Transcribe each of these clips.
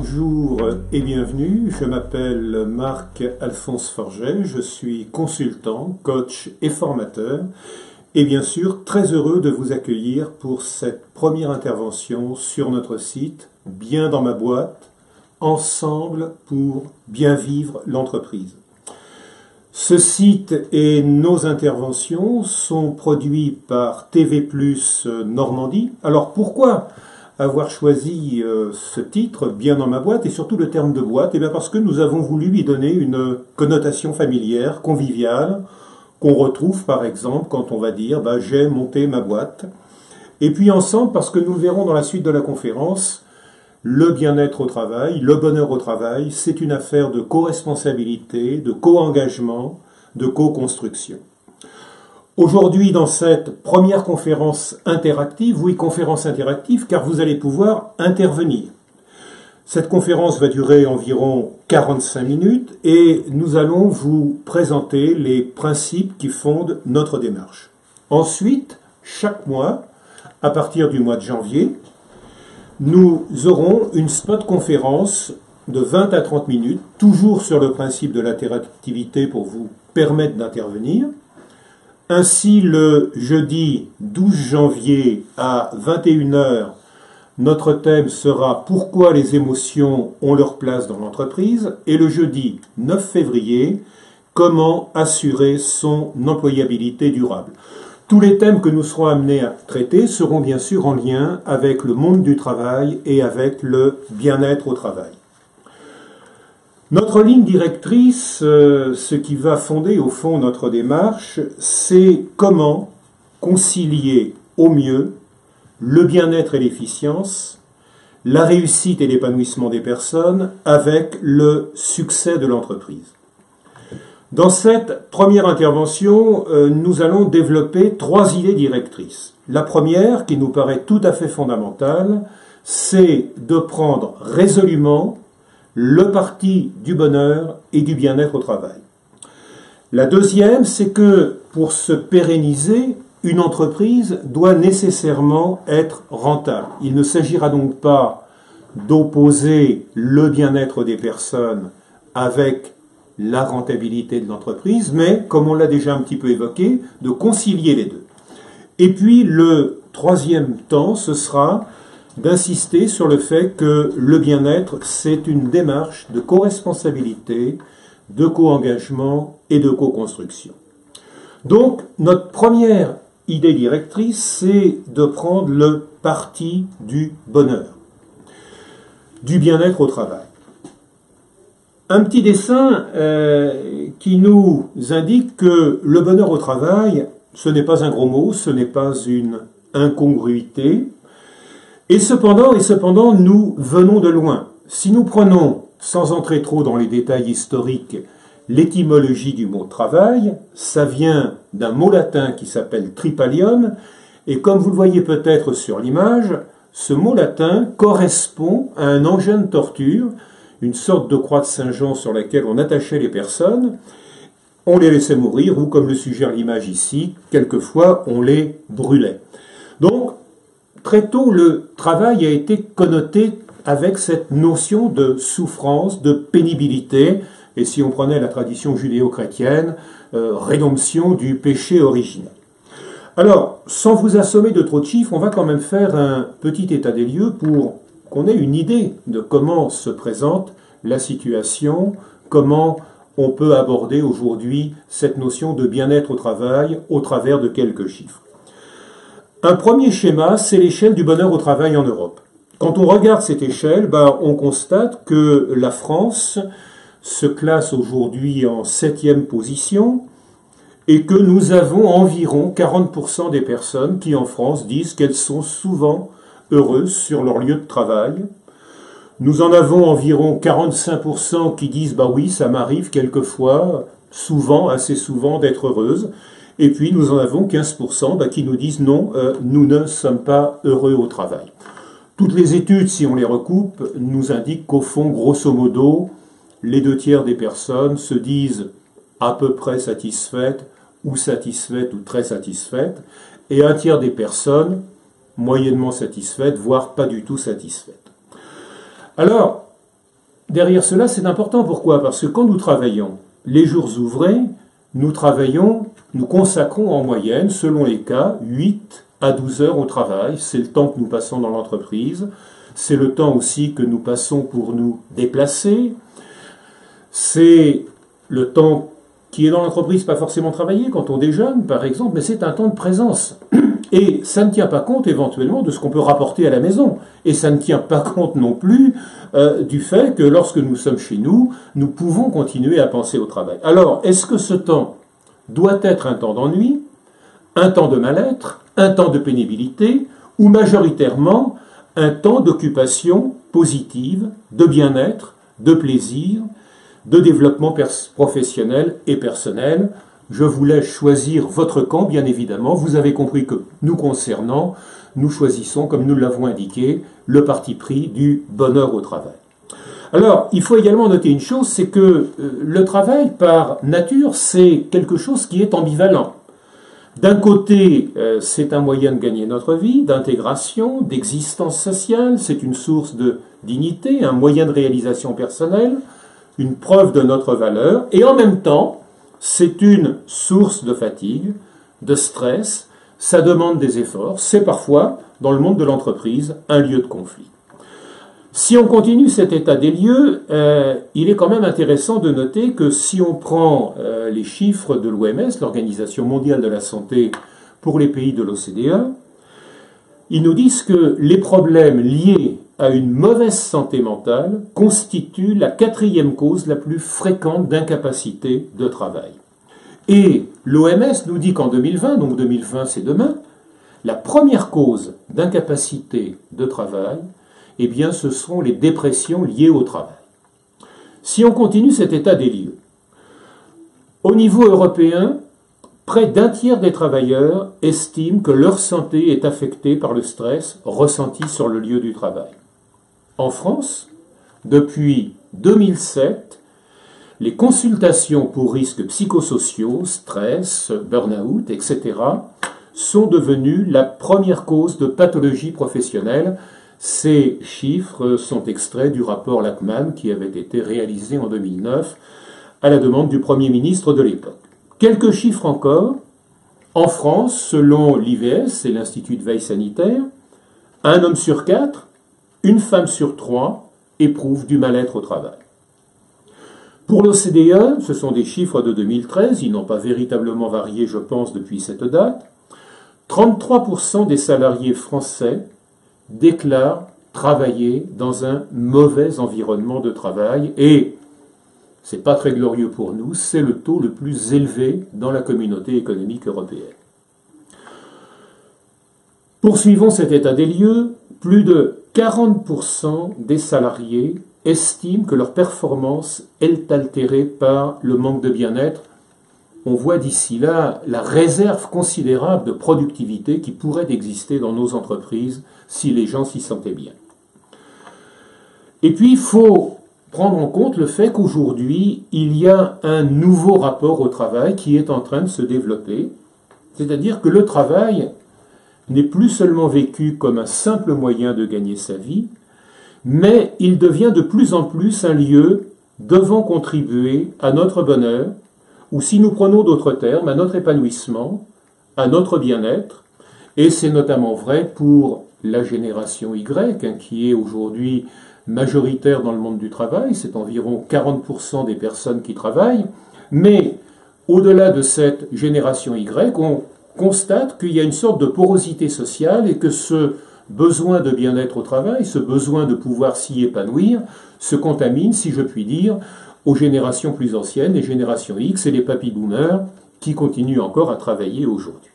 Bonjour et bienvenue, je m'appelle Marc-Alphonse Forget, je suis consultant, coach et formateur et bien sûr très heureux de vous accueillir pour cette première intervention sur notre site Bien dans ma boîte, ensemble pour bien vivre l'entreprise. Ce site et nos interventions sont produits par TV+ Normandie. Alors pourquoi avoir choisi ce titre, Bien dans ma boîte, et surtout le terme de boîte? Eh bien parce que nous avons voulu lui donner une connotation familière, conviviale, qu'on retrouve par exemple quand on va dire « j'ai monté ma boîte ». Et puis ensemble, parce que nous le verrons dans la suite de la conférence, le bien-être au travail, le bonheur au travail, c'est une affaire de co-responsabilité, de co-engagement, de co-construction. Aujourd'hui, dans cette première conférence interactive, oui, conférence interactive, car vous allez pouvoir intervenir. Cette conférence va durer environ 45 minutes et nous allons vous présenter les principes qui fondent notre démarche. Ensuite, chaque mois, à partir du mois de janvier, nous aurons une spot conférence de 20 à 30 minutes, toujours sur le principe de l'interactivité pour vous permettre d'intervenir. Ainsi, le jeudi 12 janvier à 21 h, notre thème sera « Pourquoi les émotions ont leur place dans l'entreprise ?» et le jeudi 9 février, « Comment assurer son employabilité durable ?» Tous les thèmes que nous serons amenés à traiter seront bien sûr en lien avec le monde du travail et avec le bien-être au travail. Notre ligne directrice, ce qui va fonder au fond notre démarche, c'est comment concilier au mieux le bien-être et l'efficience, la réussite et l'épanouissement des personnes avec le succès de l'entreprise. Dans cette première intervention, nous allons développer 3 idées directrices. La première, qui nous paraît tout à fait fondamentale, c'est de prendre résolument le parti du bonheur et du bien-être au travail. La deuxième, c'est que pour se pérenniser, une entreprise doit nécessairement être rentable. Il ne s'agira donc pas d'opposer le bien-être des personnes avec la rentabilité de l'entreprise, mais, comme on l'a déjà un petit peu évoqué, de concilier les deux. Et puis, le troisième temps, ce sera d'insister sur le fait que le bien-être, c'est une démarche de co-responsabilité, de co-engagement et de co-construction. Donc, notre première idée directrice, c'est de prendre le parti du bonheur, du bien-être au travail. Un petit dessin qui nous indique que le bonheur au travail, ce n'est pas un gros mot, ce n'est pas une incongruité, et cependant, nous venons de loin. Si nous prenons, sans entrer trop dans les détails historiques, l'étymologie du mot travail, ça vient d'un mot latin qui s'appelle tripalium, et comme vous le voyez peut-être sur l'image, ce mot latin correspond à un engin de torture, une sorte de croix de Saint-Jean sur laquelle on attachait les personnes, on les laissait mourir, ou comme le suggère l'image ici, quelquefois on les brûlait. Donc, très tôt, le travail a été connoté avec cette notion de souffrance, de pénibilité, et si on prenait la tradition judéo-chrétienne, rédemption du péché originel. Alors, sans vous assommer de trop de chiffres, on va quand même faire un petit état des lieux pour qu'on ait une idée de comment se présente la situation, comment on peut aborder aujourd'hui cette notion de bien-être au travail au travers de quelques chiffres. Un premier schéma, c'est l'échelle du bonheur au travail en Europe. Quand on regarde cette échelle, on constate que la France se classe aujourd'hui en 7e position et que nous avons environ 40% des personnes qui en France disent qu'elles sont souvent heureuses sur leur lieu de travail. Nous en avons environ 45% qui disent « oui, ça m'arrive quelquefois, souvent, assez souvent, d'être heureuse ». Et puis nous en avons 15% qui nous disent « non, nous ne sommes pas heureux au travail ». Toutes les études, si on les recoupe, nous indiquent qu'au fond, grosso modo, les 2/3 des personnes se disent à peu près satisfaites ou très satisfaites, et 1/3 des personnes moyennement satisfaites, voire pas du tout satisfaites. Alors, derrière cela, c'est important. Pourquoi? Parce que quand nous travaillons les jours ouvrés, nous consacrons en moyenne, selon les cas, 8 à 12 heures au travail. C'est le temps que nous passons dans l'entreprise. C'est le temps aussi que nous passons pour nous déplacer. C'est le temps qui est dans l'entreprise, pas forcément travailler quand on déjeune, par exemple, mais c'est un temps de présence. Et ça ne tient pas compte éventuellement de ce qu'on peut rapporter à la maison. Et ça ne tient pas compte non plus du fait que lorsque nous sommes chez nous, nous pouvons continuer à penser au travail. Alors, est-ce que ce temps doit être un temps d'ennui, un temps de mal-être, un temps de pénibilité, ou majoritairement un temps d'occupation positive, de bien-être, de plaisir, de développement professionnel et personnel? Je vous laisse choisir votre camp, bien évidemment. Vous avez compris que, nous concernant, nous choisissons, comme nous l'avons indiqué, le parti pris du bonheur au travail. Alors, il faut également noter une chose, c'est que le travail, par nature, c'est quelque chose qui est ambivalent. D'un côté, c'est un moyen de gagner notre vie, d'intégration, d'existence sociale, c'est une source de dignité, un moyen de réalisation personnelle, une preuve de notre valeur, et en même temps, c'est une source de fatigue, de stress, ça demande des efforts, c'est parfois, dans le monde de l'entreprise, un lieu de conflit. Si on continue cet état des lieux, il est quand même intéressant de noter que si on prend les chiffres de l'OMS, l'Organisation mondiale de la santé, pour les pays de l'OCDE, ils nous disent que les problèmes liés à une mauvaise santé mentale constituent la 4e cause la plus fréquente d'incapacité de travail. Et l'OMS nous dit qu'en 2020, donc 2020 c'est demain, la première cause d'incapacité de travail, eh bien, ce seront les dépressions liées au travail. Si on continue cet état des lieux, au niveau européen, près d'un tiers des travailleurs estiment que leur santé est affectée par le stress ressenti sur le lieu du travail. En France, depuis 2007, les consultations pour risques psychosociaux, stress, burn-out, etc., sont devenues la première cause de pathologie professionnelle. Ces chiffres sont extraits du rapport Lachman qui avait été réalisé en 2009 à la demande du Premier ministre de l'époque. Quelques chiffres encore. En France, selon l'IVS, c'est l'Institut de veille sanitaire, un homme sur 4, une femme sur 3 éprouve du mal-être au travail. Pour l'OCDE, ce sont des chiffres de 2013, ils n'ont pas véritablement varié, je pense, depuis cette date. 33% des salariés français déclarent travailler dans un mauvais environnement de travail et c'est pas très glorieux pour nous, c'est le taux le plus élevé dans la communauté économique européenne. Poursuivons cet état des lieux, plus de 40% des salariés estiment que leur performance est altérée par le manque de bien-être. On voit d'ici là la réserve considérable de productivité qui pourrait exister dans nos entreprises si les gens s'y sentaient bien. Et puis, il faut prendre en compte le fait qu'aujourd'hui, il y a un nouveau rapport au travail qui est en train de se développer. C'est-à-dire que le travail n'est plus seulement vécu comme un simple moyen de gagner sa vie, mais il devient de plus en plus un lieu devant contribuer à notre bonheur, ou si nous prenons d'autres termes, à notre épanouissement, à notre bien-être, et c'est notamment vrai pour la génération Y, qui est aujourd'hui majoritaire dans le monde du travail, c'est environ 40% des personnes qui travaillent, mais au-delà de cette génération Y, on constate qu'il y a une sorte de porosité sociale et que ce besoin de bien-être au travail, ce besoin de pouvoir s'y épanouir, se contamine, si je puis dire, aux générations plus anciennes, les générations X et les papy-boomers, qui continuent encore à travailler aujourd'hui.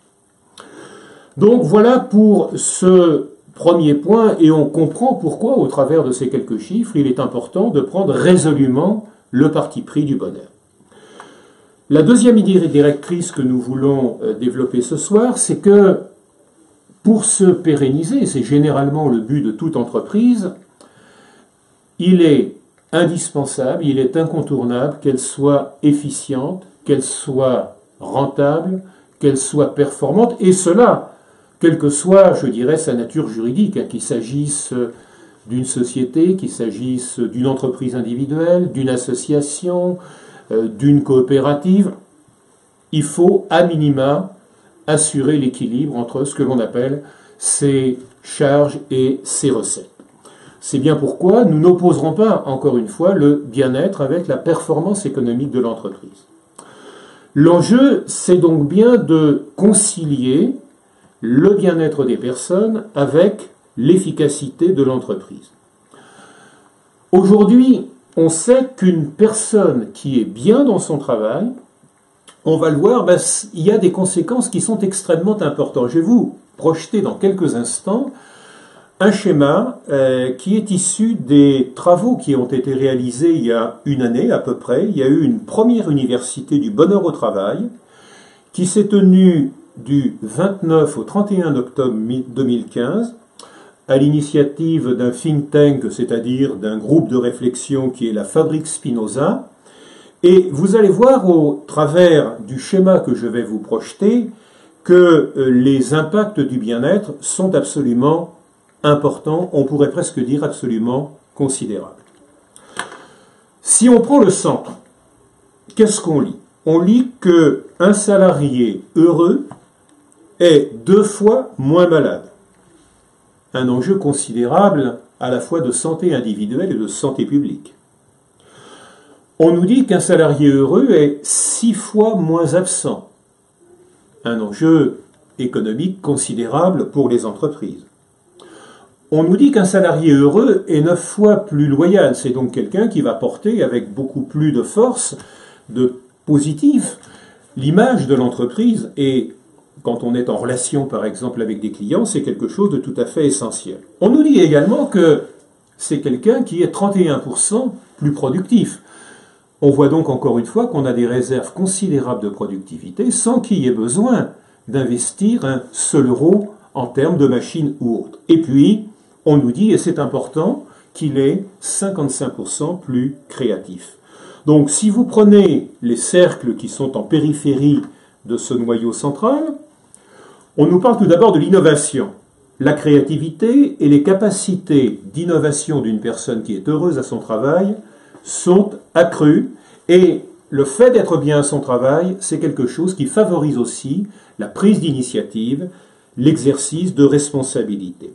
Donc voilà pour ce premier point, et on comprend pourquoi, au travers de ces quelques chiffres, il est important de prendre résolument le parti pris du bonheur. La deuxième idée directrice que nous voulons développer ce soir, c'est que pour se pérenniser, c'est généralement le but de toute entreprise, il est indispensable, il est incontournable qu'elle soit efficiente, qu'elle soit rentable, qu'elle soit performante, et cela, quelle que soit, je dirais, sa nature juridique, qu'il s'agisse d'une société, qu'il s'agisse d'une entreprise individuelle, d'une association, d'une coopérative, il faut à minima assurer l'équilibre entre ce que l'on appelle ses charges et ses recettes. C'est bien pourquoi nous n'opposerons pas, encore une fois, le bien-être avec la performance économique de l'entreprise. L'enjeu, c'est donc bien de concilier le bien-être des personnes avec l'efficacité de l'entreprise. Aujourd'hui, on sait qu'une personne qui est bien dans son travail, on va le voir, il y a des conséquences qui sont extrêmement importantes. Je vais vous projeter dans quelques instants un schéma qui est issu des travaux qui ont été réalisés il y a une année à peu près. Il y a eu une première université du bonheur au travail qui s'est tenue du 29 au 31 octobre 2015 à l'initiative d'un think tank, c'est-à-dire d'un groupe de réflexion qui est la Fabrique Spinoza. Et vous allez voir au travers du schéma que je vais vous projeter que les impacts du bien-être sont absolument importants, on pourrait presque dire absolument considérables. Si on prend le centre, qu'est-ce qu'on lit? On lit qu'un salarié heureux est 2 fois moins malade. Un enjeu considérable à la fois de santé individuelle et de santé publique. On nous dit qu'un salarié heureux est 6 fois moins absent. Un enjeu économique considérable pour les entreprises. On nous dit qu'un salarié heureux est 9 fois plus loyal. C'est donc quelqu'un qui va porter avec beaucoup plus de force, de positif, l'image de l'entreprise. Et quand on est en relation, par exemple, avec des clients, c'est quelque chose de tout à fait essentiel. On nous dit également que c'est quelqu'un qui est 31% plus productif. On voit donc encore une fois qu'on a des réserves considérables de productivité sans qu'il y ait besoin d'investir un seul euro en termes de machines ou autres. Et puis, on nous dit, et c'est important, qu'il est 55% plus créatif. Donc, si vous prenez les cercles qui sont en périphérie de ce noyau central, on nous parle tout d'abord de l'innovation. La créativité et les capacités d'innovation d'une personne qui est heureuse à son travail sont accrues, et le fait d'être bien à son travail, c'est quelque chose qui favorise aussi la prise d'initiative, l'exercice de responsabilité.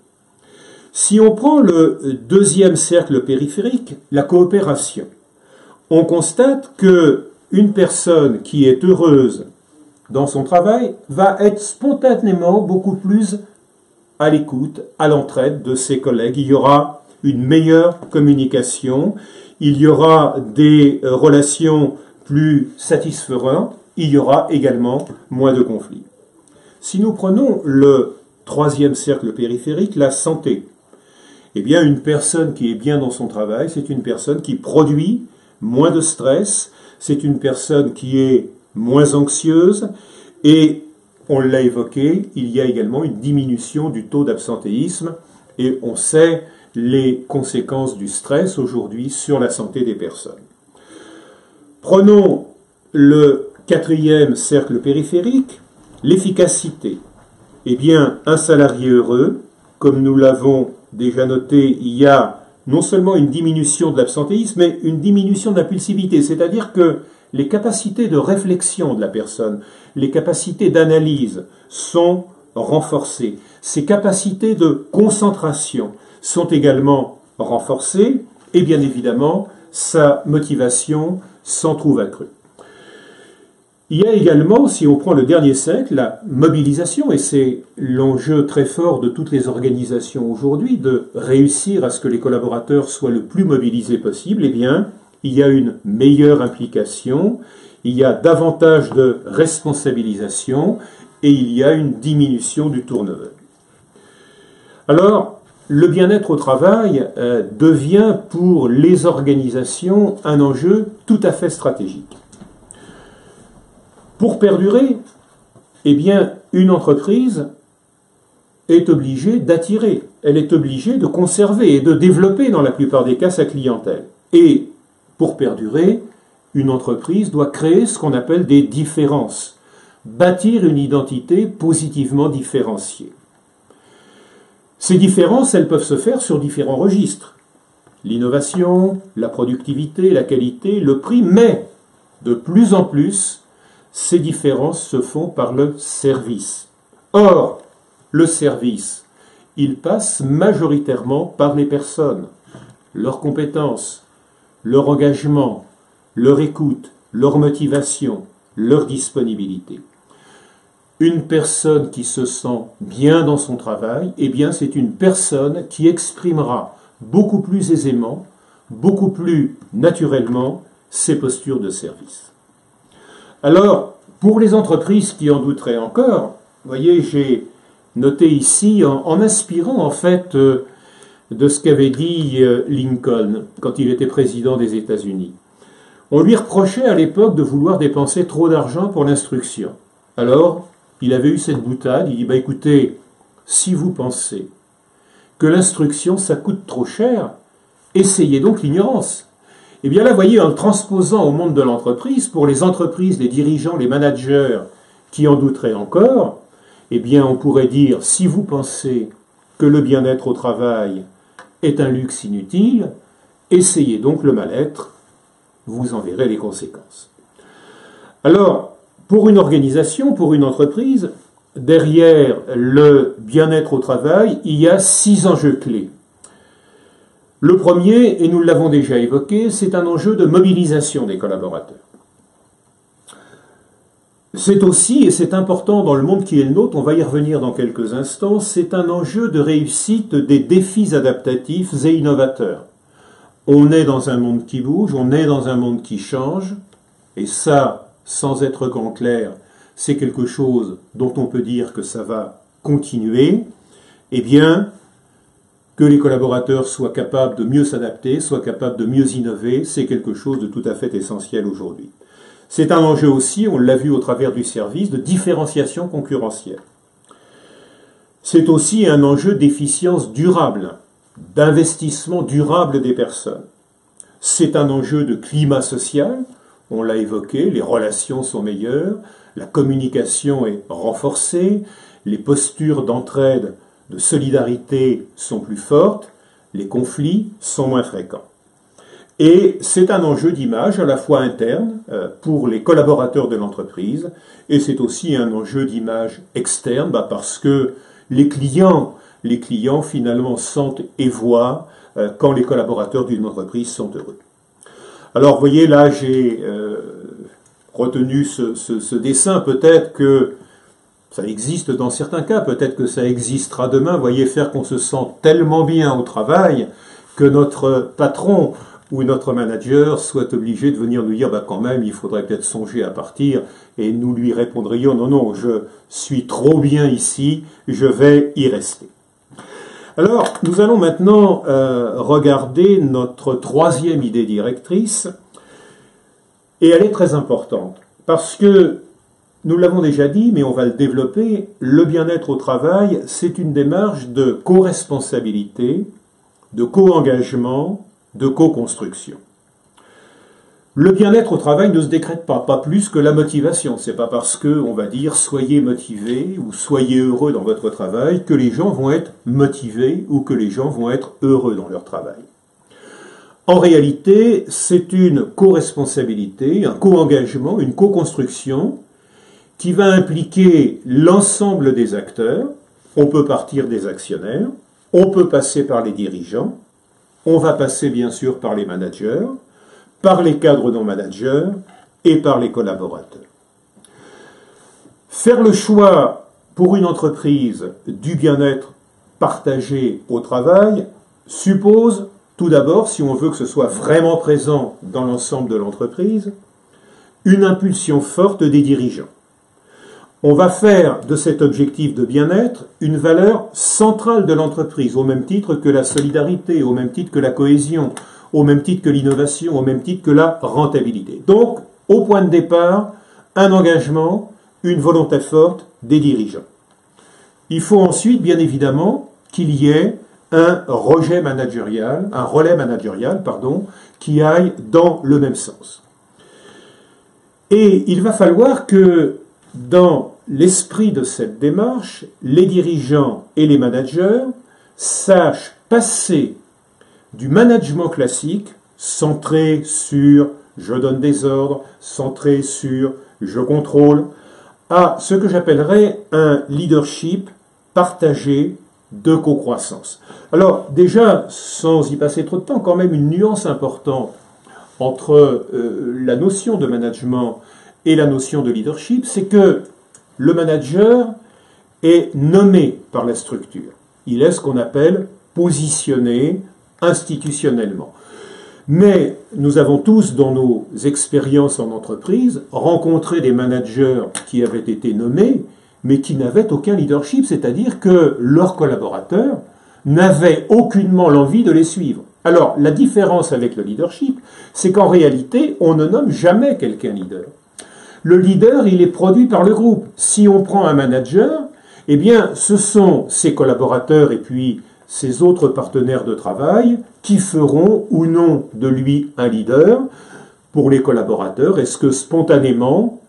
Si on prend le deuxième cercle périphérique, la coopération, on constate qu'une personne qui est heureuse dans son travail va être spontanément beaucoup plus à l'écoute, à l'entraide de ses collègues. Il y aura une meilleure communication, il y aura des relations plus satisfaisantes, il y aura également moins de conflits. Si nous prenons le troisième cercle périphérique, la santé, eh bien une personne qui est bien dans son travail, c'est une personne qui produit moins de stress, c'est une personne qui est moins anxieuse, et on l'a évoqué, il y a également une diminution du taux d'absentéisme, et on sait les conséquences du stress aujourd'hui sur la santé des personnes. Prenons le quatrième cercle périphérique, l'efficacité. Eh bien, un salarié heureux, comme nous l'avons déjà noté, il y a non seulement une diminution de l'absentéisme, mais une diminution de l'impulsivité, c'est-à-dire que les capacités de réflexion de la personne, les capacités d'analyse sont renforcées. Ses capacités de concentration sont également renforcées, et bien évidemment, sa motivation s'en trouve accrue. Il y a également, si on prend le dernier cercle, la mobilisation, et c'est l'enjeu très fort de toutes les organisations aujourd'hui, de réussir à ce que les collaborateurs soient le plus mobilisés possible. Eh bien, il y a une meilleure implication, il y a davantage de responsabilisation, et il y a une diminution du turnover. Alors, le bien-être au travail devient pour les organisations un enjeu tout à fait stratégique. Pour perdurer, eh bien, une entreprise est obligée d'attirer, elle est obligée de conserver et de développer dans la plupart des cas sa clientèle. Et pour perdurer, une entreprise doit créer ce qu'on appelle des différences, bâtir une identité positivement différenciée. Ces différences, elles peuvent se faire sur différents registres. L'innovation, la productivité, la qualité, le prix, mais de plus en plus, ces différences se font par le service. Or, le service, il passe majoritairement par les personnes, leurs compétences, leur engagement, leur écoute, leur motivation, leur disponibilité. Une personne qui se sent bien dans son travail, eh bien c'est une personne qui exprimera beaucoup plus aisément, beaucoup plus naturellement ses postures de service. Alors, pour les entreprises qui en douteraient encore, vous voyez, j'ai noté ici, en m'inspirant en fait de ce qu'avait dit Lincoln quand il était président des États-Unis. On lui reprochait à l'époque de vouloir dépenser trop d'argent pour l'instruction. Alors, il avait eu cette boutade, il dit, écoutez, si vous pensez que l'instruction, ça coûte trop cher, essayez donc l'ignorance. Et bien là, vous voyez, en le transposant au monde de l'entreprise, pour les entreprises, les dirigeants, les managers qui en douteraient encore, eh bien on pourrait dire, si vous pensez que le bien-être au travail est un luxe inutile, essayez donc le mal-être, vous en verrez les conséquences. Alors, pour une organisation, pour une entreprise, derrière le bien-être au travail, il y a 6 enjeux clés. Le premier, et nous l'avons déjà évoqué, c'est un enjeu de mobilisation des collaborateurs. C'est aussi, et c'est important dans le monde qui est le nôtre, on va y revenir dans quelques instants, c'est un enjeu de réussite des défis adaptatifs et innovateurs. On est dans un monde qui bouge, on est dans un monde qui change, et ça, sans être grand clair, c'est quelque chose dont on peut dire que ça va continuer. Eh bien, que les collaborateurs soient capables de mieux s'adapter, soient capables de mieux innover, c'est quelque chose de tout à fait essentiel aujourd'hui. C'est un enjeu aussi, on l'a vu au travers du service, de différenciation concurrentielle. C'est aussi un enjeu d'efficience durable, d'investissement durable des personnes. C'est un enjeu de climat social, on l'a évoqué, les relations sont meilleures, la communication est renforcée, les postures d'entraide, de solidarité sont plus fortes, les conflits sont moins fréquents. Et c'est un enjeu d'image à la fois interne pour les collaborateurs de l'entreprise, et c'est aussi un enjeu d'image externe parce que les clients finalement sentent et voient quand les collaborateurs d'une entreprise sont heureux. Alors vous voyez là j'ai retenu ce dessin, peut-être que ça existe dans certains cas, peut-être que ça existera demain. Vous voyez, faire qu'on se sent tellement bien au travail que notre patron ou notre manager soit obligé de venir nous dire quand même, il faudrait peut-être songer à partir, et nous lui répondrions non, non, je suis trop bien ici, je vais y rester. Alors, nous allons maintenant regarder notre troisième idée directrice, et elle est très importante, parce que nous l'avons déjà dit, mais on va le développer, le bien-être au travail, c'est une démarche de co-responsabilité, de co-engagement, de co-construction. Le bien-être au travail ne se décrète pas plus que la motivation. C'est pas parce que on va dire soyez motivés ou soyez heureux dans votre travail que les gens vont être motivés ou que les gens vont être heureux dans leur travail. En réalité, c'est une co-responsabilité, un co-engagement, une co-construction qui va impliquer l'ensemble des acteurs. On peut partir des actionnaires, on peut passer par les dirigeants, on va passer bien sûr par les managers, par les cadres non managers et par les collaborateurs. Faire le choix pour une entreprise du bien-être partagé au travail suppose tout d'abord, si on veut que ce soit vraiment présent dans l'ensemble de l'entreprise, une impulsion forte des dirigeants. On va faire de cet objectif de bien-être une valeur centrale de l'entreprise, au même titre que la solidarité, au même titre que la cohésion, au même titre que l'innovation, au même titre que la rentabilité. Donc, au point de départ, un engagement, une volonté forte des dirigeants. Il faut ensuite, bien évidemment, qu'il y ait un relais managérial, qui aille dans le même sens. Et il va falloir que, dans l'esprit de cette démarche, les dirigeants et les managers sache passer du management classique, centré sur je donne des ordres, centré sur je contrôle, à ce que j'appellerais un leadership partagé de co-croissance. Alors déjà, sans y passer trop de temps, quand même une nuance importante entre la notion de management et la notion de leadership, c'est que le manager est nommé par la structure. Il est ce qu'on appelle positionné institutionnellement. Mais nous avons tous, dans nos expériences en entreprise, rencontré des managers qui avaient été nommés, mais qui n'avaient aucun leadership, c'est-à-dire que leurs collaborateurs n'avaient aucunement l'envie de les suivre. Alors, la différence avec le leadership, c'est qu'en réalité, on ne nomme jamais quelqu'un leader. Le leader, il est produit par le groupe. Si on prend un manager, eh bien, ce sont ses collaborateurs et puis ses autres partenaires de travail qui feront ou non de lui un leader. Pour les collaborateurs, est-ce que spontanément,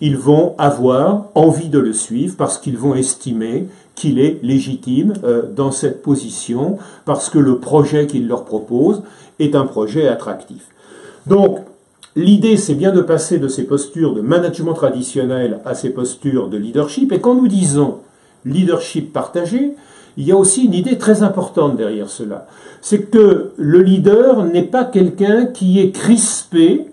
ils vont avoir envie de le suivre parce qu'ils vont estimer qu'il est légitime dans cette position, parce que le projet qu'il leur propose est un projet attractif. Donc, l'idée, c'est bien de passer de ces postures de management traditionnel à ces postures de leadership. Et quand nous disons leadership partagé, il y a aussi une idée très importante derrière cela. C'est que le leader n'est pas quelqu'un qui est crispé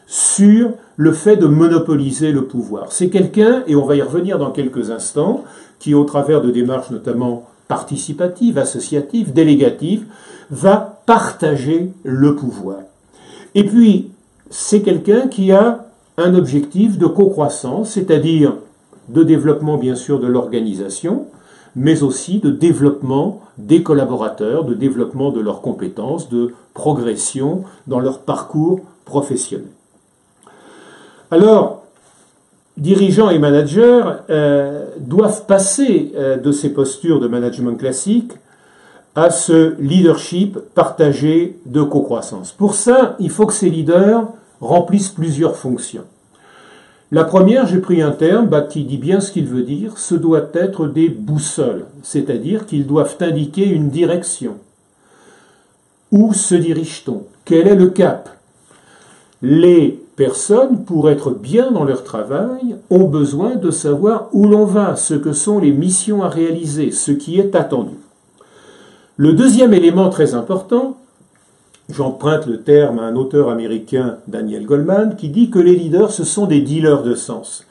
sur le fait de monopoliser le pouvoir. C'est quelqu'un, et on va y revenir dans quelques instants, qui au travers de démarches notamment participatives, associatives, délégatives, va partager le pouvoir. Et puis, c'est quelqu'un qui a un objectif de co-croissance, c'est-à-dire de développement bien sûr de l'organisation, mais aussi de développement des collaborateurs, de développement de leurs compétences, de progression dans leur parcours professionnel. Alors, dirigeants et managers doivent passer de ces postures de management classique à ce leadership partagé de co-croissance. Pour ça, il faut que ces leaders remplissent plusieurs fonctions. La première, j'ai pris un terme qui dit bien ce qu'il veut dire, ce doit être des boussoles, c'est-à-dire qu'ils doivent indiquer une direction. Où se dirige-t-on? Quel est le cap? Les personnes, pour être bien dans leur travail, ont besoin de savoir où l'on va, ce que sont les missions à réaliser, ce qui est attendu. Le deuxième élément très important, j'emprunte le terme à un auteur américain, Daniel Goleman, qui dit que les leaders, ce sont des dealers de sens.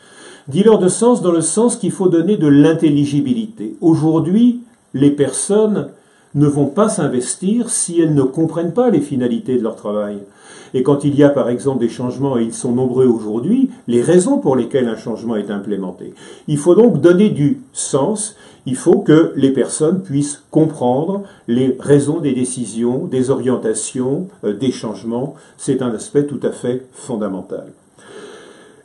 Dealers de sens dans le sens qu'il faut donner de l'intelligibilité. Aujourd'hui, les personnes ne vont pas s'investir si elles ne comprennent pas les finalités de leur travail. Et quand il y a par exemple des changements, et ils sont nombreux aujourd'hui, les raisons pour lesquelles un changement est implémenté. Il faut donc donner du sens, il faut que les personnes puissent comprendre les raisons des décisions, des orientations, des changements. C'est un aspect tout à fait fondamental.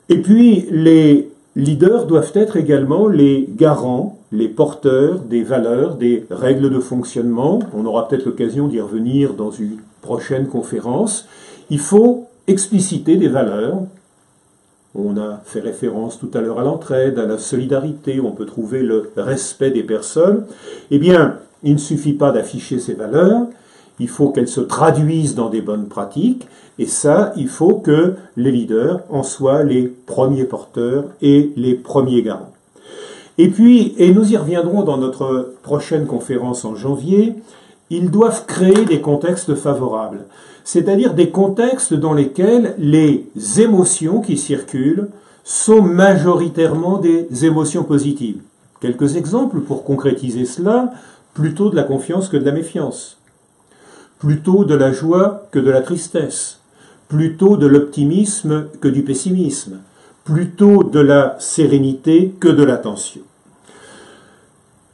Et puis les leaders doivent être également les garants, les porteurs des valeurs, des règles de fonctionnement. On aura peut-être l'occasion d'y revenir dans une prochaine conférence. Il faut expliciter des valeurs. On a fait référence tout à l'heure à l'entraide, à la solidarité, on peut trouver le respect des personnes. Eh bien, il ne suffit pas d'afficher ces valeurs, il faut qu'elles se traduisent dans des bonnes pratiques, et ça, il faut que les leaders en soient les premiers porteurs et les premiers garants. Et puis, et nous y reviendrons dans notre prochaine conférence en janvier, ils doivent créer des contextes favorables, c'est-à-dire des contextes dans lesquels les émotions qui circulent sont majoritairement des émotions positives. Quelques exemples pour concrétiser cela, plutôt de la confiance que de la méfiance, plutôt de la joie que de la tristesse, plutôt de l'optimisme que du pessimisme, plutôt de la sérénité que de la tension.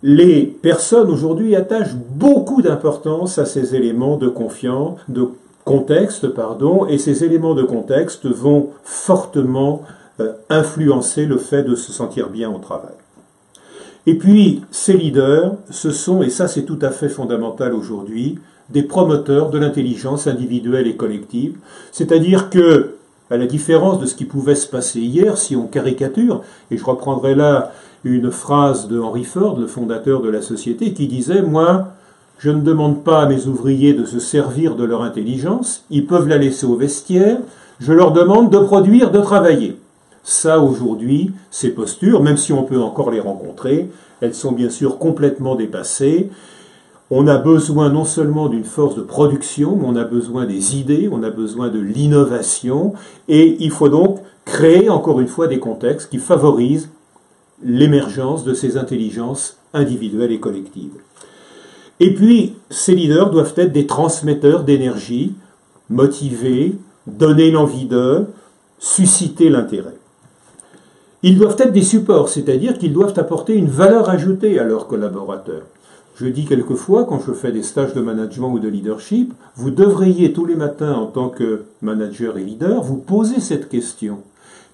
Les personnes aujourd'hui attachent beaucoup d'importance à ces éléments de confiance, de contexte, et ces éléments de contexte vont fortement influencer le fait de se sentir bien au travail. Et puis, ces leaders, ce sont, et ça c'est tout à fait fondamental aujourd'hui, des promoteurs de l'intelligence individuelle et collective, c'est-à-dire que, à la différence de ce qui pouvait se passer hier, si on caricature, et je reprendrai là une phrase de Henry Ford, le fondateur de la société, qui disait « Moi, Je ne demande pas à mes ouvriers de se servir de leur intelligence, ils peuvent la laisser au vestiaire, je leur demande de produire, de travailler. Ça, aujourd'hui, ces postures, même si on peut encore les rencontrer, elles sont bien sûr complètement dépassées. On a besoin non seulement d'une force de production, mais on a besoin des idées, on a besoin de l'innovation, et il faut donc créer encore une fois des contextes qui favorisent l'émergence de ces intelligences individuelles et collectives. Et puis, ces leaders doivent être des transmetteurs d'énergie, motiver, donner l'envie d'eux, susciter l'intérêt. Ils doivent être des supports, c'est-à-dire qu'ils doivent apporter une valeur ajoutée à leurs collaborateurs. Je dis quelquefois, quand je fais des stages de management ou de leadership, vous devriez tous les matins, en tant que manager et leader, vous poser cette question.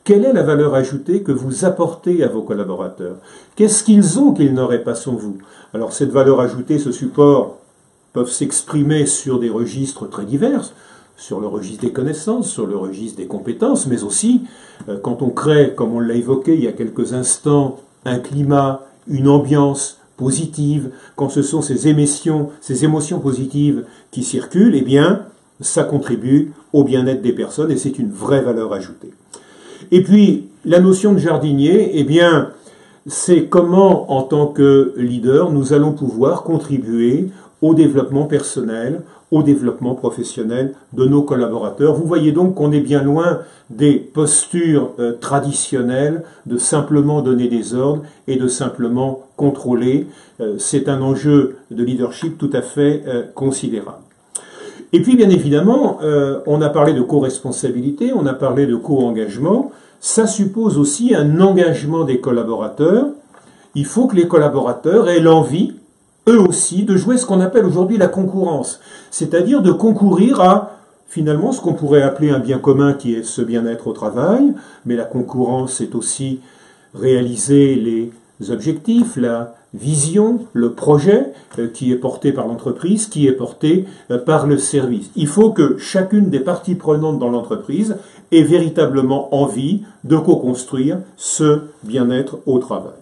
Quelle est la valeur ajoutée que vous apportez à vos collaborateurs? Qu'est-ce qu'ils ont qu'ils n'auraient pas sans vous? Alors cette valeur ajoutée, ce support, peuvent s'exprimer sur des registres très divers, sur le registre des connaissances, sur le registre des compétences, mais aussi quand on crée, comme on l'a évoqué il y a quelques instants, un climat, une ambiance positive, quand ce sont ces émotions positives qui circulent, eh bien, ça contribue au bien-être des personnes et c'est une vraie valeur ajoutée. Et puis, la notion de jardinier, eh bien, c'est comment, en tant que leader, nous allons pouvoir contribuer au développement personnel, au développement professionnel de nos collaborateurs. Vous voyez donc qu'on est bien loin des postures traditionnelles de simplement donner des ordres et de simplement contrôler. C'est un enjeu de leadership tout à fait considérable. Et puis, bien évidemment, on a parlé de co-responsabilité, on a parlé de co-engagement. Ça suppose aussi un engagement des collaborateurs. Il faut que les collaborateurs aient l'envie, eux aussi, de jouer ce qu'on appelle aujourd'hui la concurrence, c'est-à-dire de concourir à, finalement, ce qu'on pourrait appeler un bien commun qui est ce bien-être au travail, mais la concurrence, c'est aussi réaliser les objectifs, la vision, le projet qui est porté par l'entreprise, qui est porté par le service. Il faut que chacune des parties prenantes dans l'entreprise ait véritablement envie de co-construire ce bien-être au travail.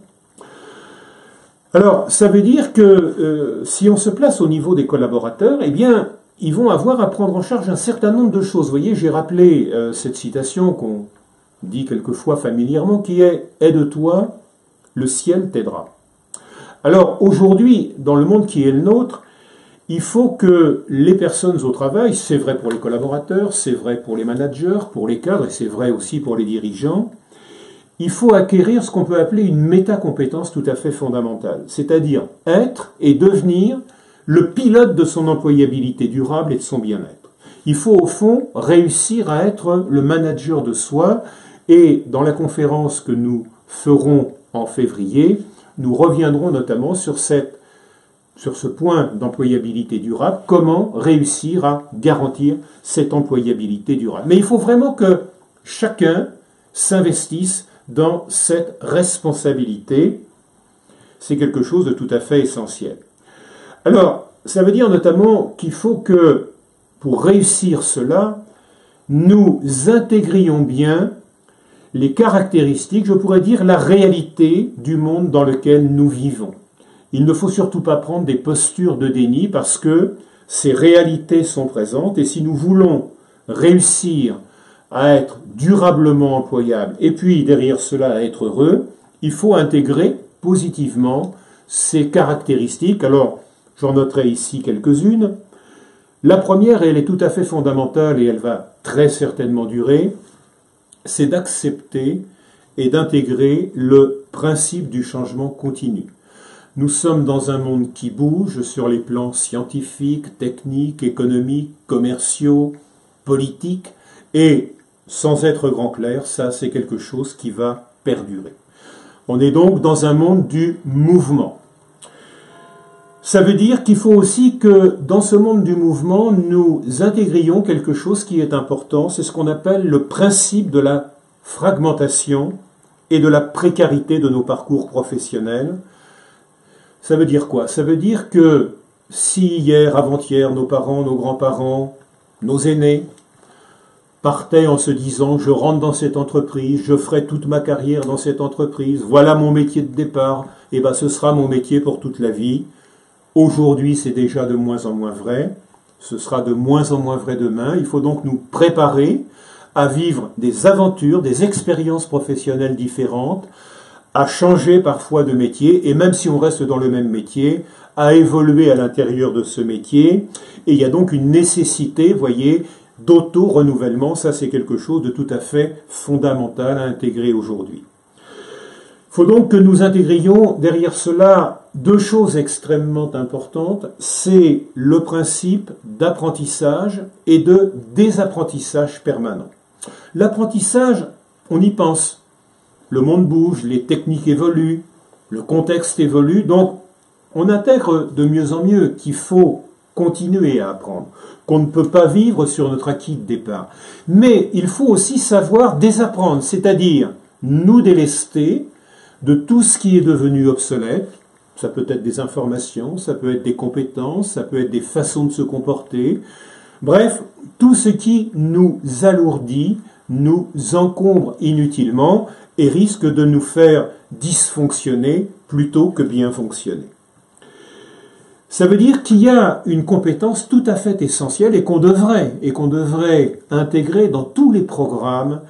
Alors, ça veut dire que si on se place au niveau des collaborateurs, eh bien, ils vont avoir à prendre en charge un certain nombre de choses. Vous voyez, j'ai rappelé cette citation qu'on dit quelquefois familièrement, qui est « Aide-toi, le ciel t'aidera ». Alors, aujourd'hui, dans le monde qui est le nôtre, il faut que les personnes au travail, c'est vrai pour les collaborateurs, c'est vrai pour les managers, pour les cadres, et c'est vrai aussi pour les dirigeants, il faut acquérir ce qu'on peut appeler une métacompétence tout à fait fondamentale, c'est-à-dire être et devenir le pilote de son employabilité durable et de son bien-être. Il faut au fond réussir à être le manager de soi, et dans la conférence que nous ferons en février, nous reviendrons notamment sur ce point d'employabilité durable, comment réussir à garantir cette employabilité durable. Mais il faut vraiment que chacun s'investisse dans cette responsabilité. C'est quelque chose de tout à fait essentiel. Alors, ça veut dire notamment qu'il faut que, pour réussir cela, nous intégrions bien les caractéristiques, je pourrais dire la réalité du monde dans lequel nous vivons. Il ne faut surtout pas prendre des postures de déni parce que ces réalités sont présentes et si nous voulons réussir à être durablement employables et puis derrière cela à être heureux, il faut intégrer positivement ces caractéristiques. Alors, j'en noterai ici quelques-unes. La première, elle est tout à fait fondamentale et elle va très certainement durer, c'est d'accepter et d'intégrer le principe du changement continu. Nous sommes dans un monde qui bouge sur les plans scientifiques, techniques, économiques, commerciaux, politiques, et sans être grand clair, ça c'est quelque chose qui va perdurer. On est donc dans un monde du mouvement. Ça veut dire qu'il faut aussi que dans ce monde du mouvement, nous intégrions quelque chose qui est important, c'est ce qu'on appelle le principe de la fragmentation et de la précarité de nos parcours professionnels. Ça veut dire quoi? Ça veut dire que si hier, avant-hier, nos parents, nos grands-parents, nos aînés partaient en se disant « je rentre dans cette entreprise, je ferai toute ma carrière dans cette entreprise, voilà mon métier de départ, et ben ce sera mon métier pour toute la vie », Aujourd'hui, c'est déjà de moins en moins vrai. Ce sera de moins en moins vrai demain. Il faut donc nous préparer à vivre des aventures, des expériences professionnelles différentes, à changer parfois de métier, et même si on reste dans le même métier, à évoluer à l'intérieur de ce métier. Et il y a donc une nécessité, voyez, d'auto-renouvellement. Ça, c'est quelque chose de tout à fait fondamental à intégrer aujourd'hui. Il faut donc que nous intégrions derrière cela deux choses extrêmement importantes. C'est le principe d'apprentissage et de désapprentissage permanent. L'apprentissage, on y pense. Le monde bouge, les techniques évoluent, le contexte évolue, donc on intègre de mieux en mieux qu'il faut continuer à apprendre, qu'on ne peut pas vivre sur notre acquis de départ. Mais il faut aussi savoir désapprendre, c'est-à-dire nous délester de tout ce qui est devenu obsolète. Ça peut être des informations, ça peut être des compétences, ça peut être des façons de se comporter. Bref, tout ce qui nous alourdit, nous encombre inutilement et risque de nous faire dysfonctionner plutôt que bien fonctionner. Ça veut dire qu'il y a une compétence tout à fait essentielle et qu'on devrait intégrer dans tous les programmes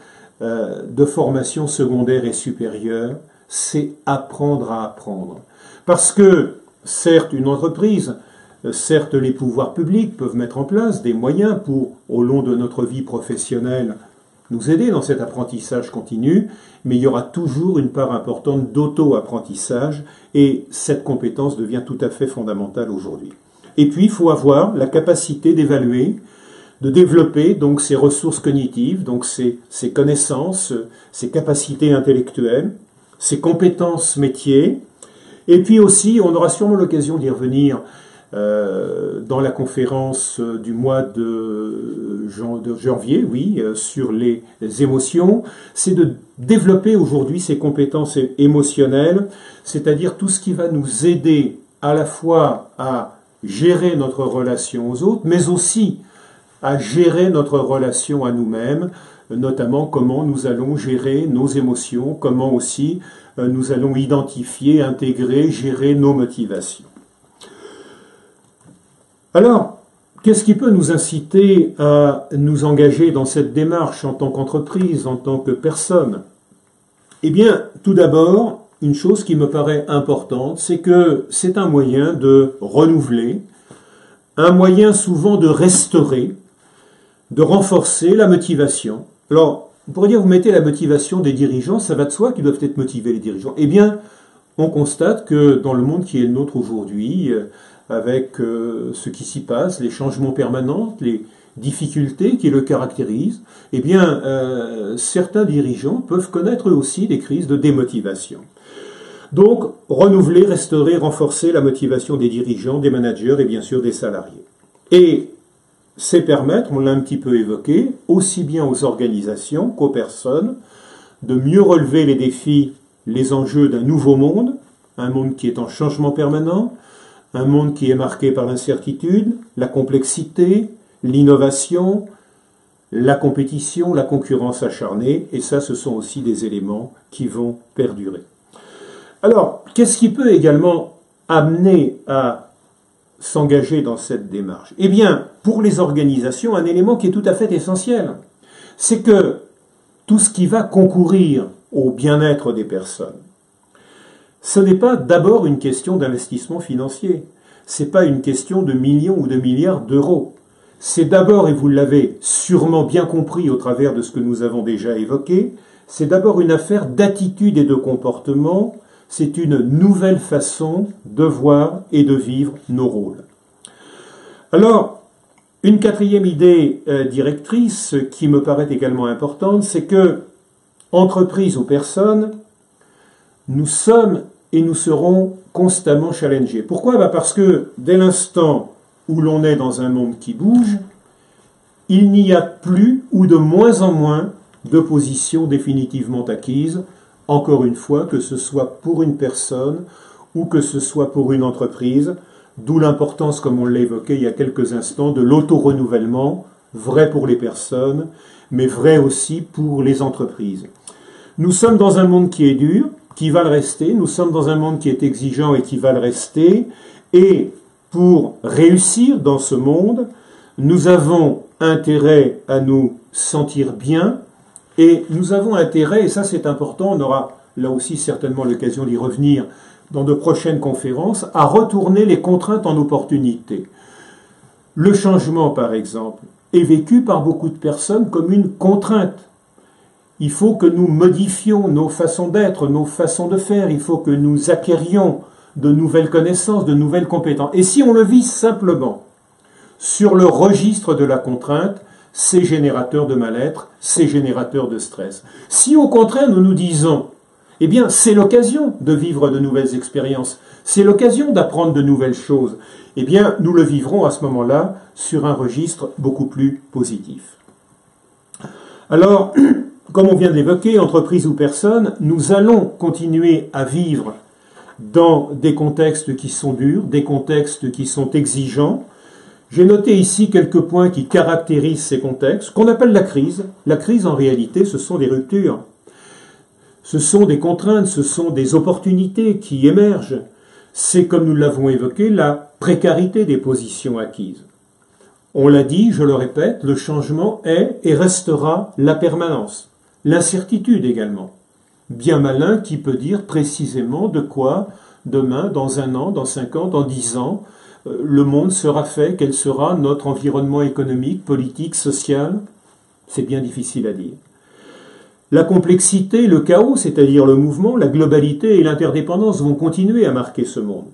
de formation secondaire et supérieure, c'est apprendre à apprendre. Parce que, certes, une entreprise, certes, les pouvoirs publics peuvent mettre en place des moyens pour, au long de notre vie professionnelle, nous aider dans cet apprentissage continu, mais il y aura toujours une part importante d'auto-apprentissage et cette compétence devient tout à fait fondamentale aujourd'hui. Et puis, il faut avoir la capacité d'évaluer, de développer donc ces ressources cognitives, donc ces connaissances, ces capacités intellectuelles, ces compétences métiers. Et puis aussi, on aura sûrement l'occasion d'y revenir dans la conférence du mois de janvier, oui, sur les émotions, c'est de développer aujourd'hui ces compétences émotionnelles, c'est-à-dire tout ce qui va nous aider à la fois à gérer notre relation aux autres, mais aussi à gérer notre relation à nous-mêmes, notamment comment nous allons gérer nos émotions, comment aussi nous allons identifier, intégrer, gérer nos motivations. Alors, qu'est-ce qui peut nous inciter à nous engager dans cette démarche en tant qu'entreprise, en tant que personne? Eh bien, tout d'abord, une chose qui me paraît importante, c'est que c'est un moyen de renouveler, un moyen souvent de restaurer, de renforcer la motivation. Alors, on pourrait dire, vous mettez la motivation des dirigeants, ça va de soi qu'ils doivent être motivés, les dirigeants. Eh bien, on constate que dans le monde qui est le nôtre aujourd'hui, avec ce qui s'y passe, les changements permanents, les difficultés qui le caractérisent, eh bien, certains dirigeants peuvent connaître eux aussi des crises de démotivation. Donc, renouveler, restaurer, renforcer la motivation des dirigeants, des managers et bien sûr des salariés. Et c'est permettre, on l'a un petit peu évoqué, aussi bien aux organisations qu'aux personnes, de mieux relever les défis, les enjeux d'un nouveau monde, un monde qui est en changement permanent, un monde qui est marqué par l'incertitude, la complexité, l'innovation, la compétition, la concurrence acharnée, et ça, ce sont aussi des éléments qui vont perdurer. Alors, qu'est-ce qui peut également amener à s'engager dans cette démarche? Eh bien, pour les organisations, un élément qui est tout à fait essentiel, c'est que tout ce qui va concourir au bien-être des personnes, ce n'est pas d'abord une question d'investissement financier, ce n'est pas une question de millions ou de milliards d'euros. C'est d'abord, et vous l'avez sûrement bien compris au travers de ce que nous avons déjà évoqué, c'est d'abord une affaire d'attitude et de comportement, c'est une nouvelle façon de voir et de vivre nos rôles. Alors, une quatrième idée directrice qui me paraît également importante, c'est que, entreprise ou personne, nous sommes et nous serons constamment challengés. Pourquoi? Parce que dès l'instant où l'on est dans un monde qui bouge, il n'y a plus ou de moins en moins de positions définitivement acquises, encore une fois, que ce soit pour une personne ou que ce soit pour une entreprise, d'où l'importance, comme on l'a évoqué il y a quelques instants, de l'auto-renouvellement, vrai pour les personnes, mais vrai aussi pour les entreprises. Nous sommes dans un monde qui est dur, qui va le rester, nous sommes dans un monde qui est exigeant et qui va le rester, et pour réussir dans ce monde, nous avons intérêt à nous sentir bien et nous avons intérêt, et ça c'est important, on aura là aussi certainement l'occasion d'y revenir dans de prochaines conférences, à retourner les contraintes en opportunités. Le changement, par exemple, est vécu par beaucoup de personnes comme une contrainte. Il faut que nous modifions nos façons d'être, nos façons de faire, il faut que nous acquérions de nouvelles connaissances, de nouvelles compétences. Et si on le vit simplement sur le registre de la contrainte, c'est générateur de mal-être, c'est générateur de stress. Si au contraire nous nous disons, eh bien c'est l'occasion de vivre de nouvelles expériences, c'est l'occasion d'apprendre de nouvelles choses, eh bien nous le vivrons à ce moment-là sur un registre beaucoup plus positif. Alors, comme on vient de l'évoquer, entreprise ou personne, nous allons continuer à vivre dans des contextes qui sont durs, des contextes qui sont exigeants. J'ai noté ici quelques points qui caractérisent ces contextes, qu'on appelle la crise. La crise, en réalité, ce sont des ruptures. Ce sont des contraintes, ce sont des opportunités qui émergent. C'est, comme nous l'avons évoqué, la précarité des positions acquises. On l'a dit, je le répète, le changement est et restera la permanence. L'incertitude également. Bien malin qui peut dire précisément de quoi, demain, dans 1 an, dans 5 ans, dans 10 ans, le monde sera fait, quel sera notre environnement économique, politique, social. C'est bien difficile à dire. La complexité, le chaos, c'est-à-dire le mouvement, la globalité et l'interdépendance vont continuer à marquer ce monde.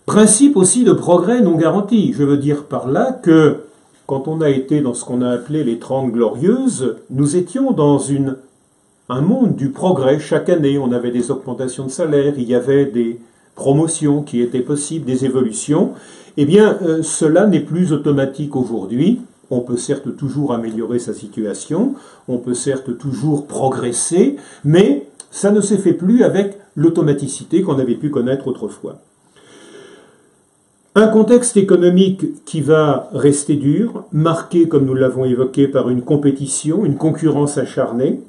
Principe aussi de progrès non garanti. Je veux dire par là que quand on a été dans ce qu'on a appelé les 30 glorieuses, nous étions dans un monde du progrès. Chaque année, on avait des augmentations de salaire, il y avait des promotions qui étaient possibles, des évolutions. Eh bien, cela n'est plus automatique aujourd'hui. On peut certes toujours améliorer sa situation, on peut certes toujours progresser, mais ça ne se fait plus avec l'automaticité qu'on avait pu connaître autrefois. Un contexte économique qui va rester dur, marqué, comme nous l'avons évoqué, par une compétition, une concurrence acharnée,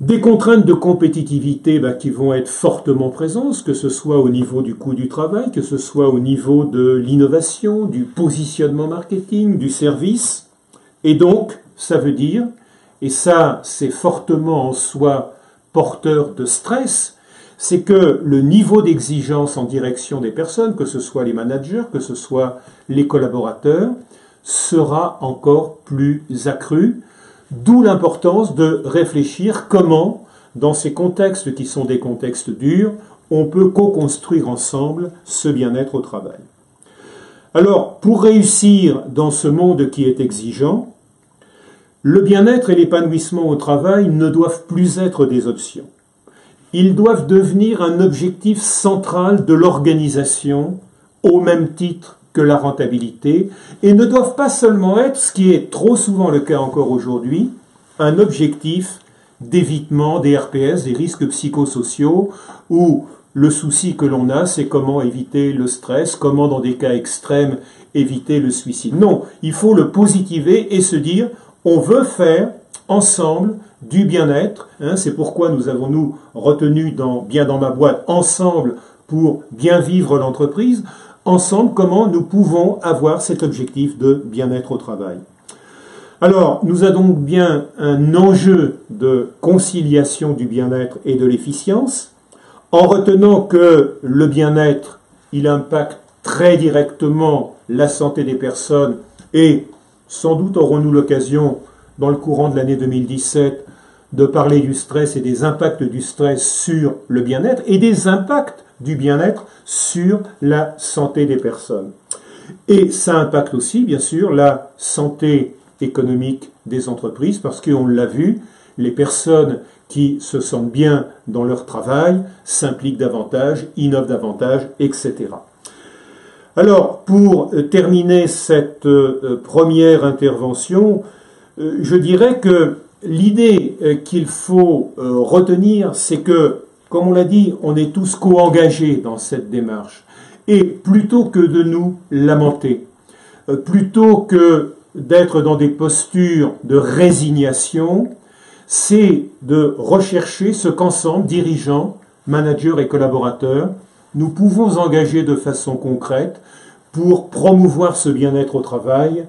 des contraintes de compétitivité qui vont être fortement présentes, que ce soit au niveau du coût du travail, que ce soit au niveau de l'innovation, du positionnement marketing, du service. Et donc, ça veut dire, et ça c'est fortement en soi porteur de stress, c'est que le niveau d'exigence en direction des personnes, que ce soit les managers, que ce soit les collaborateurs, sera encore plus accru. D'où l'importance de réfléchir comment, dans ces contextes qui sont des contextes durs, on peut co-construire ensemble ce bien-être au travail. Alors, pour réussir dans ce monde qui est exigeant, le bien-être et l'épanouissement au travail ne doivent plus être des options. Ils doivent devenir un objectif central de l'organisation, au même titre que la rentabilité, et ne doivent pas seulement être, ce qui est trop souvent le cas encore aujourd'hui, un objectif d'évitement des RPS, des risques psychosociaux, où le souci que l'on a, c'est comment éviter le stress, comment dans des cas extrêmes éviter le suicide. Non, il faut le positiver et se dire, on veut faire ensemble du bien-être, c'est pourquoi nous avons nous retenu bien dans ma boîte, ensemble pour bien vivre l'entreprise, ensemble, comment nous pouvons avoir cet objectif de bien-être au travail. Alors, nous avons donc bien un enjeu de conciliation du bien-être et de l'efficience, en retenant que le bien-être, il impacte très directement la santé des personnes, et sans doute aurons-nous l'occasion, dans le courant de l'année 2017, de parler du stress et des impacts du stress sur le bien-être, et des impacts du bien-être sur la santé des personnes. Et ça impacte aussi, bien sûr, la santé économique des entreprises, parce qu'on l'a vu, les personnes qui se sentent bien dans leur travail s'impliquent davantage, innovent davantage, etc. Alors, pour terminer cette première intervention, je dirais que l'idée qu'il faut retenir, c'est que, comme on l'a dit, on est tous co-engagés dans cette démarche. Et plutôt que de nous lamenter, plutôt que d'être dans des postures de résignation, c'est de rechercher ce qu'ensemble, dirigeants, managers et collaborateurs, nous pouvons engager de façon concrète pour promouvoir ce bien-être au travail.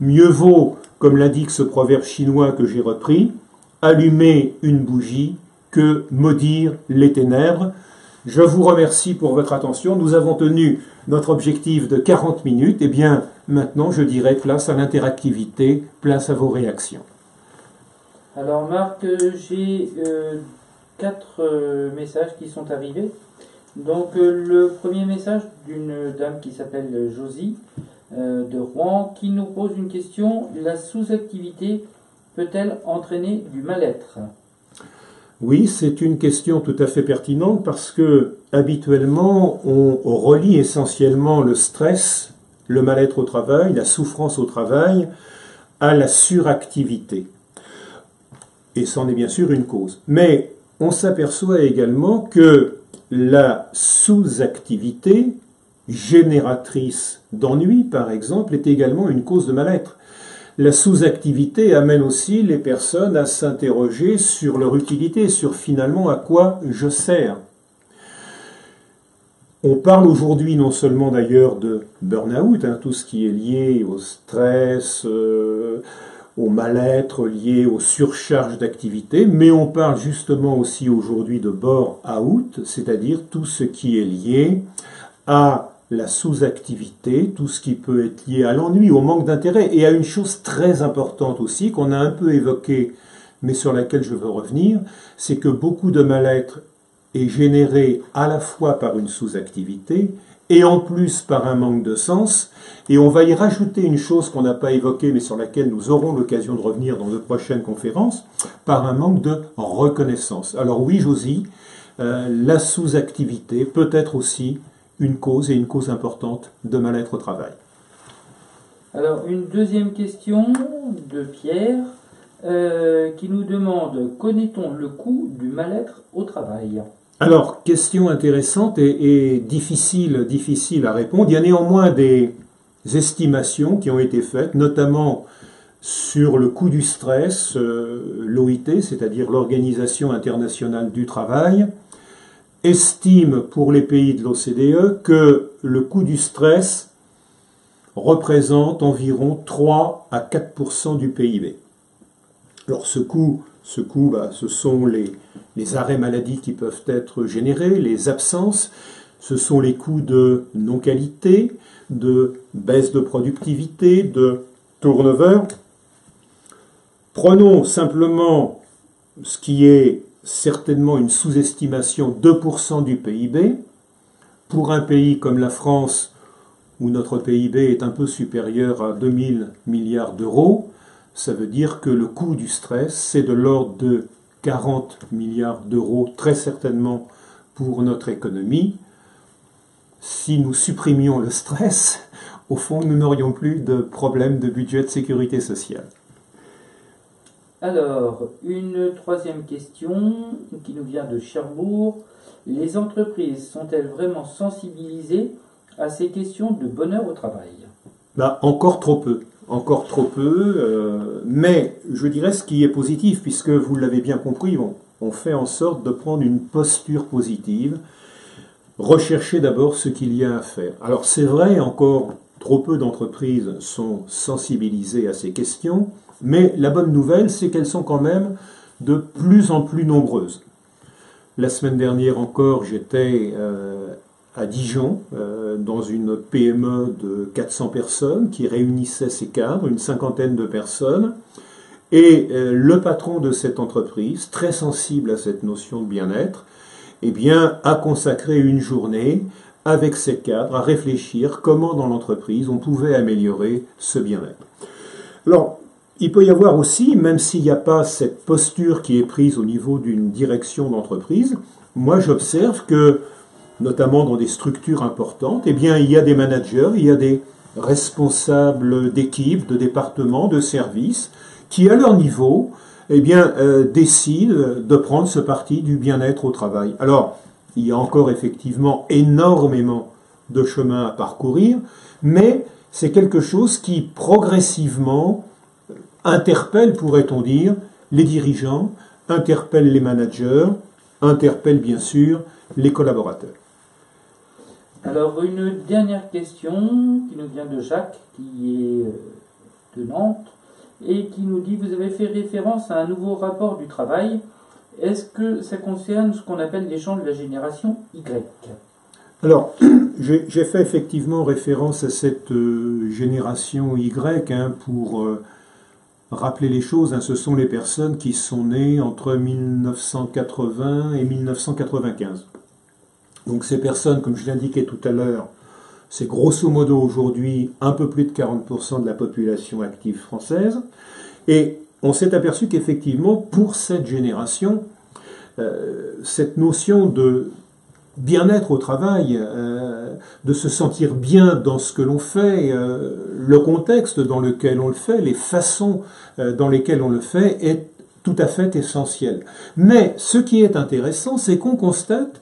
Mieux vaut, comme l'indique ce proverbe chinois que j'ai repris, allumer une bougie que maudire les ténèbres. Je vous remercie pour votre attention. Nous avons tenu notre objectif de 40 minutes. Eh bien, maintenant, je dirais place à l'interactivité, place à vos réactions. Alors, Marc, j'ai 4 messages qui sont arrivés. Donc, le premier message d'une dame qui s'appelle Josie, de Rouen, qui nous pose une question. La sous-activité peut-elle entraîner du mal-être ? Oui, c'est une question tout à fait pertinente parce que habituellement on relie essentiellement le stress, le mal-être au travail, la souffrance au travail à la suractivité. Et c'en est bien sûr une cause. Mais on s'aperçoit également que la sous-activité génératrice d'ennui, par exemple, est également une cause de mal-être. La sous-activité amène aussi les personnes à s'interroger sur leur utilité, sur finalement à quoi je sers. On parle aujourd'hui non seulement d'ailleurs de burn-out, tout ce qui est lié au stress, au mal-être, lié aux surcharges d'activité, mais on parle justement aussi aujourd'hui de bore-out, c'est-à-dire tout ce qui est lié à la sous-activité, tout ce qui peut être lié à l'ennui, au manque d'intérêt, et à une chose très importante aussi, qu'on a un peu évoquée, mais sur laquelle je veux revenir, c'est que beaucoup de mal-être est généré à la fois par une sous-activité, et en plus par un manque de sens, et on va y rajouter une chose qu'on n'a pas évoquée, mais sur laquelle nous aurons l'occasion de revenir dans de prochaines conférences, par un manque de reconnaissance. Alors oui, Josie, la sous-activité peut être aussi une cause, et une cause importante, de mal-être au travail. Alors, une deuxième question de Pierre, qui nous demande, connaît-on le coût du mal-être au travail ? Alors, question intéressante et difficile à répondre. Il y a néanmoins des estimations qui ont été faites, notamment sur le coût du stress, l'OIT, c'est-à-dire l'Organisation internationale du travail, estime pour les pays de l'OCDE que le coût du stress représente environ 3 à 4% du PIB. Alors ce coût, ce sont les arrêts maladie qui peuvent être générés, les absences, ce sont les coûts de non-qualité, de baisse de productivité, de turnover. Prenons simplement ce qui est certainement une sous-estimation, 2% du PIB. Pour un pays comme la France, où notre PIB est un peu supérieur à 2000 milliards d'euros, ça veut dire que le coût du stress, c'est de l'ordre de 40 milliards d'euros, très certainement pour notre économie. Si nous supprimions le stress, au fond, nous n'aurions plus de problème de budget de sécurité sociale. Alors, une troisième question qui nous vient de Cherbourg. Les entreprises sont-elles vraiment sensibilisées à ces questions de bonheur au travail ? Encore trop peu. Mais je dirais ce qui est positif, puisque vous l'avez bien compris, on fait en sorte de prendre une posture positive, rechercher d'abord ce qu'il y a à faire. Alors c'est vrai, encore trop peu d'entreprises sont sensibilisées à ces questions, mais la bonne nouvelle, c'est qu'elles sont quand même de plus en plus nombreuses. La semaine dernière encore, j'étais à Dijon, dans une PME de 400 personnes qui réunissait ses cadres, une cinquantaine de personnes, et le patron de cette entreprise, très sensible à cette notion de bien-être, a consacré une journée avec ses cadres à réfléchir comment dans l'entreprise on pouvait améliorer ce bien-être. Alors, il peut y avoir aussi, même s'il n'y a pas cette posture qui est prise au niveau d'une direction d'entreprise, moi j'observe que, notamment dans des structures importantes, il y a des managers, il y a des responsables d'équipe, de départements, de services, qui à leur niveau, décident de prendre ce parti du bien-être au travail. Alors, il y a encore effectivement énormément de chemin à parcourir, mais c'est quelque chose qui progressivement interpelle, pourrait-on dire, les dirigeants, interpelle les managers, interpelle bien sûr les collaborateurs. Alors, une dernière question qui nous vient de Jacques, qui est de Nantes, et qui nous dit, vous avez fait référence à un nouveau rapport du travail. Est-ce que ça concerne ce qu'on appelle les gens de la génération Y? Alors, j'ai fait effectivement référence à cette génération Y pour rappeler les choses. Ce sont les personnes qui sont nées entre 1980 et 1995. Donc ces personnes, comme je l'indiquais tout à l'heure, c'est grosso modo aujourd'hui un peu plus de 40% de la population active française. Et on s'est aperçu qu'effectivement, pour cette génération, cette notion de bien-être au travail, de se sentir bien dans ce que l'on fait, le contexte dans lequel on le fait, les façons dans lesquelles on le fait, est tout à fait essentiel. Mais ce qui est intéressant, c'est qu'on constate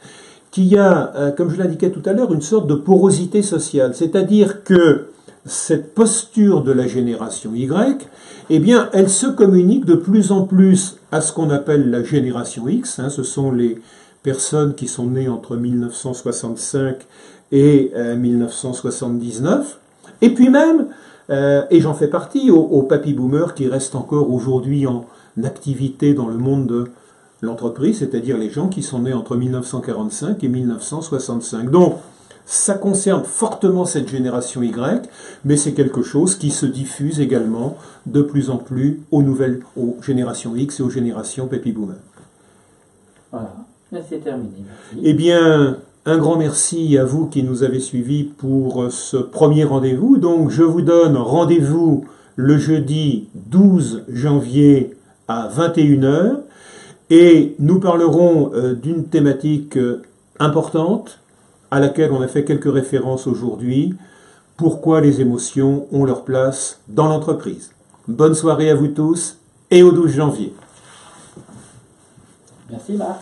qu'il y a, comme je l'indiquais tout à l'heure, une sorte de porosité sociale. C'est-à-dire que cette posture de la génération Y, eh bien, elle se communique de plus en plus à ce qu'on appelle la génération X. Ce sont les personnes qui sont nées entre 1965 et 1979. Et puis même, et j'en fais partie, aux papy boomers qui restent encore aujourd'hui en activité dans le monde de l'entreprise, c'est-à-dire les gens qui sont nés entre 1945 et 1965. Donc, ça concerne fortement cette génération Y, mais c'est quelque chose qui se diffuse également de plus en plus aux générations X et aux générations baby boomers. Voilà, c'est terminé. Merci. Eh bien, un grand merci à vous qui nous avez suivis pour ce premier rendez-vous. Donc, je vous donne rendez-vous le jeudi 12 janvier à 21h. Et nous parlerons d'une thématique importante à laquelle on a fait quelques références aujourd'hui. Pourquoi les émotions ont leur place dans l'entreprise. Bonne soirée à vous tous et au 12 janvier. Merci Marc.